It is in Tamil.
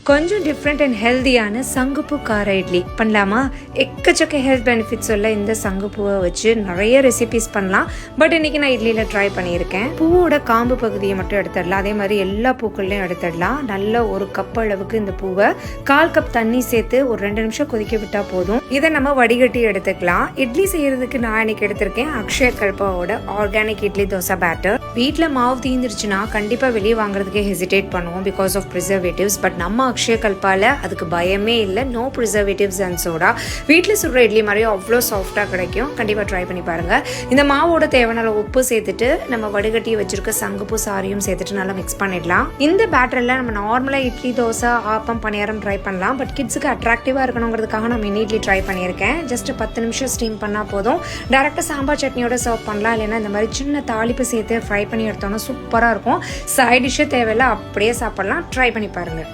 கொஞ்சம் டிஃப்ரெண்ட் அண்ட் ஹெல்தியான சங்குப்பூ கார இட்லி பண்ணலாமா? எக்கச்சக்க ஹெல்த் பெனிஃபிட்ஸ் உள்ள இந்த சங்குப்பூவை வச்சு நிறைய ரெசிபிஸ் பண்ணலாம். பட் இன்னைக்கு நான் இட்லியில் ட்ரை பண்ணியிருக்கேன். பூவோட காம்பு பகுதியை மட்டும் எடுத்துடலாம். அதே மாதிரி எல்லா பூக்கள்லையும் எடுத்துடலாம். நல்ல ஒரு கப் அளவுக்கு இந்த பூவை 1/4 கப் தண்ணி சேர்த்து ஒரு 2 நிமிஷம் கொதிக்க விட்டா போதும். இதை நம்ம வடிகட்டி எடுத்துக்கலாம். இட்லி செய்யறதுக்கு நான் இன்னைக்கு எடுத்திருக்கேன் அக்ஷயகல்பாவோட ஆர்கானிக் இட்லி தோசை பேட்டர். வீட்டில் மாவு தீந்துருச்சுன்னா கண்டிப்பாக வெளியே வாங்குறதுக்கே ஹெசிடேட் பண்ணுவோம் பிகாஸ் ஆஃப் ப்ரிசர்வேட்டிவ்ஸ். பட் நம்ம அக்ஷயகல்பால அதுக்கு பயமே இல்லை. No preservatives and soda. வீட்டில் சுடுற இட்லி மாதிரியே அவ்வளோ சாஃப்டாக கிடைக்கும். கண்டிப்பாக ட்ரை பண்ணி பாருங்கள். இந்த மாவோட தேவையான உப்பு சேர்த்துட்டு நம்ம வடிகட்டி வச்சிருக்க சங்குப்பூ சாரியும் சேர்த்துட்டு நல்லா மிக்ஸ் பண்ணிடலாம். இந்த பேட்டரில் நம்ம நார்மலாக இட்லி தோசை ஆப்பம் பணியாரம் ட்ரை பண்ணலாம். பட் கிட்ஸுக்கு அட்ராக்டிவாக இருக்கணுங்கிறதுக்காக நான் மினி இட்லி ட்ரை பண்ணியிருக்கேன். ஜஸ்ட் 10 நிமிஷம் ஸ்டீம் பண்ணால் போதும். டேரெக்டாக சாம்பார் சட்னியோட சர்வ் பண்ணலாம். இல்லைன்னா இந்த மாதிரி சின்ன தாளிப்பு சேர்த்து ஃப்ரை பண்ணி எடுத்தோன்னா சூப்பராக இருக்கும். சைட் டிஷ்ஷு தேவையில்லை, அப்படியே சாப்பிட்லாம். ட்ரை பண்ணி பாருங்கள்.